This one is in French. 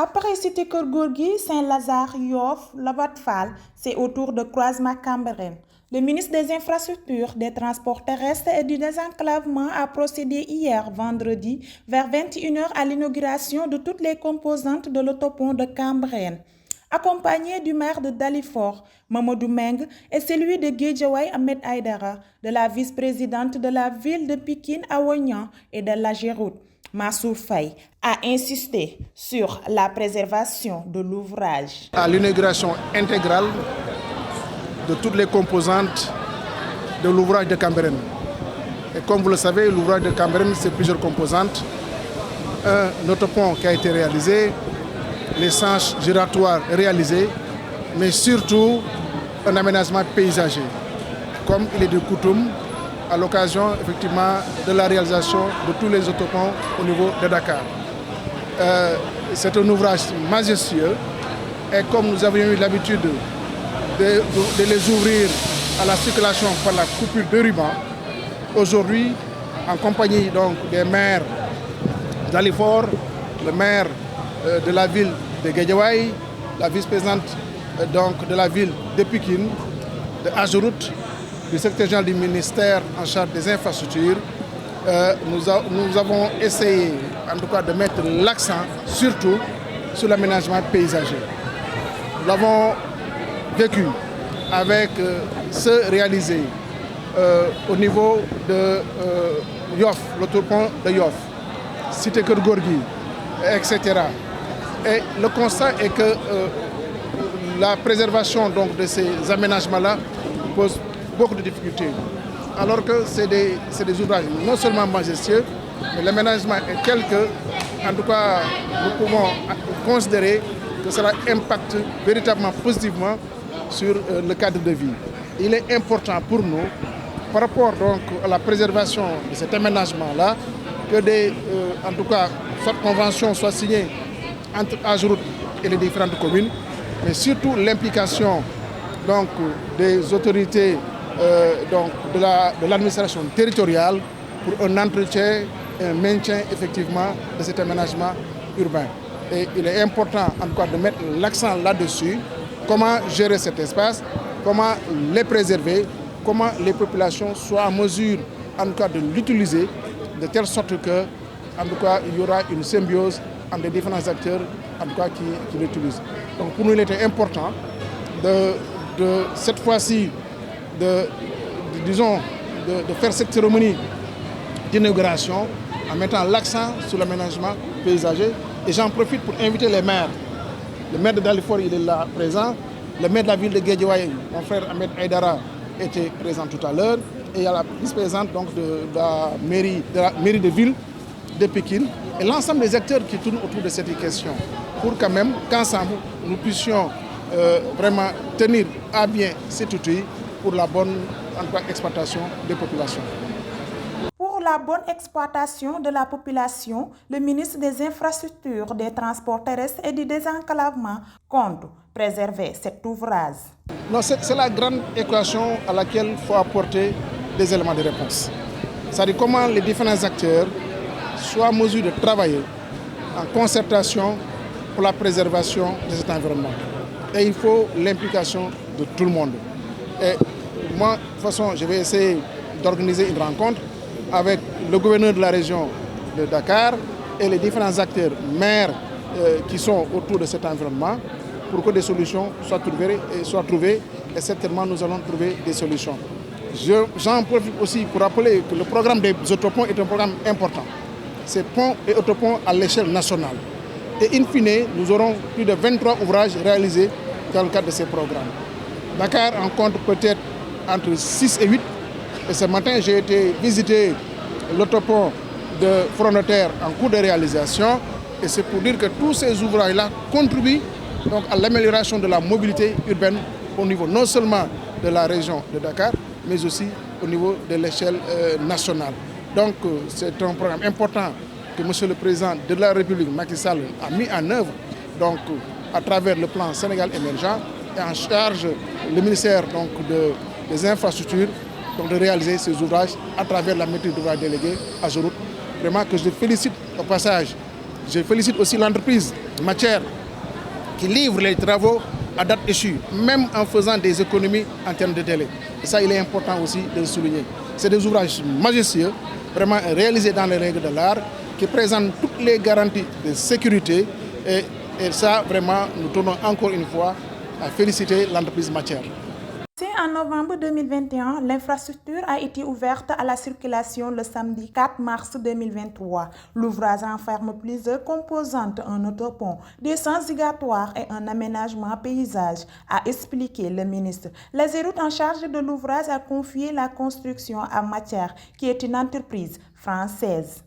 Après Cité Keur Gorgui, Saint-Lazare, Yoff, Lobatt Fall, c'est au tour de Croisement Cambérène. Le ministre des Infrastructures, des Transports terrestres et du Désenclavement a procédé hier, vendredi, vers 21h à l'inauguration de toutes les composantes de l'autopont de Cambérène. Accompagné du maire de Dalifort, Mamadou Meng, et celui de Guédiawaye, Ahmed Aïdara, de la vice-présidente de la ville de Pikine, Awa Niang, et de l'Ageroute, Mansour Faye, a insisté sur la préservation de l'ouvrage. À l'inauguration intégrale de toutes les composantes de l'ouvrage de Cambérène. Et comme vous le savez, l'ouvrage de Cambérène, c'est plusieurs composantes. Un autopont qui a été réalisé, les sens giratoires réalisés, mais surtout un aménagement paysager, comme il est de coutume à l'occasion effectivement de la réalisation de tous les autoponts au niveau de Dakar. C'est un ouvrage majestueux et comme nous avions eu l'habitude de les ouvrir à la circulation par la coupure de ruban, aujourd'hui, en compagnie donc des maires d'Alifort, le maire de la ville de Guédiawaye, la vice-présidente donc de la ville de Pikine, de Ageroute, du secrétaire général du ministère en charge des infrastructures, nous avons essayé en tout cas de mettre l'accent surtout sur l'aménagement paysager. Nous l'avons vécu avec ce réalisé au niveau de Yoff, l'autopont de Yoff, Cité Keur Gorgui, etc. Et le constat est que la préservation donc, de ces aménagements-là pose beaucoup de difficultés. Alors que c'est des ouvrages non seulement majestueux, mais l'aménagement est tel que, en tout cas, nous pouvons considérer que cela impacte véritablement positivement sur le cadre de vie. Il est important pour nous, par rapport donc à la préservation de cet aménagement-là, que en tout cas, soit convention soit signée entre Ageroute et les différentes communes, mais surtout l'implication donc des autorités donc de l'administration territoriale pour un entretien et un maintien effectivement de cet aménagement urbain. Et il est important en tout cas de mettre l'accent là-dessus, comment gérer cet espace, comment les préserver, comment les populations soient en mesure en tout cas de l'utiliser de telle sorte que en tout cas il y aura une symbiose entre les différents acteurs en tout cas qui l'utilisent. Donc pour nous il était important de cette fois-ci de faire cette cérémonie d'inauguration en mettant l'accent sur l'aménagement paysager. Et j'en profite pour inviter les maires. Le maire de Dalifort, il est là présent. Le maire de la ville de Guédiawaye, mon frère Ahmed Aïdara, était présent tout à l'heure. Et il y a la vice-présidente donc, de la mairie de ville de Pikine. Et l'ensemble des acteurs qui tournent autour de cette question. Pour quand même qu'ensemble, nous puissions vraiment tenir à bien cet outil pour la bonne exploitation des populations. Pour la bonne exploitation de la population, le ministre des Infrastructures, des Transports terrestres et du Désenclavement compte préserver cet ouvrage. Non, c'est la grande équation à laquelle il faut apporter des éléments de réponse. C'est-à-dire comment les différents acteurs soient en mesure de travailler en concertation pour la préservation de cet environnement. Et il faut l'implication de tout le monde. Et moi, de toute façon, je vais essayer d'organiser une rencontre avec le gouverneur de la région de Dakar et les différents acteurs, maires qui sont autour de cet environnement pour que des solutions soient trouvées et certainement nous allons trouver des solutions. J'en profite aussi pour rappeler que le programme des autoponts est un programme important. C'est ponts et autoponts à l'échelle nationale. Et in fine, nous aurons plus de 23 ouvrages réalisés dans le cadre de ces programmes. Dakar en compte peut-être entre 6 et 8. Et ce matin, j'ai été visiter l'autopont de Front-de-Terre en cours de réalisation. Et c'est pour dire que tous ces ouvrages-là contribuent donc à l'amélioration de la mobilité urbaine au niveau non seulement de la région de Dakar, mais aussi au niveau de l'échelle nationale. Donc c'est un programme important que M. le Président de la République, Macky Sall, a mis en œuvre donc, à travers le plan Sénégal émergent et en charge le ministère donc, des infrastructures donc, de réaliser ces ouvrages à travers la maîtrise d'ouvrage déléguée à Ageroute. Vraiment que je félicite au passage Je félicite aussi l'entreprise Matière qui livre les travaux à date échue, même en faisant des économies en termes de délai. Et ça, il est important aussi de le souligner. C'est des ouvrages majestueux, vraiment réalisés dans les règles de l'art, qui présentent toutes les garanties de sécurité. Et ça, vraiment, nous tenons encore une fois à féliciter l'entreprise Matière. En novembre 2021, l'infrastructure a été ouverte à la circulation le samedi 4 mars 2023. L'ouvrage renferme plusieurs composantes, un autopont, des sens gigatoires et un aménagement paysage, a expliqué le ministre. L'Ageroute en charge de l'ouvrage a confié la construction à Matière, qui est une entreprise française.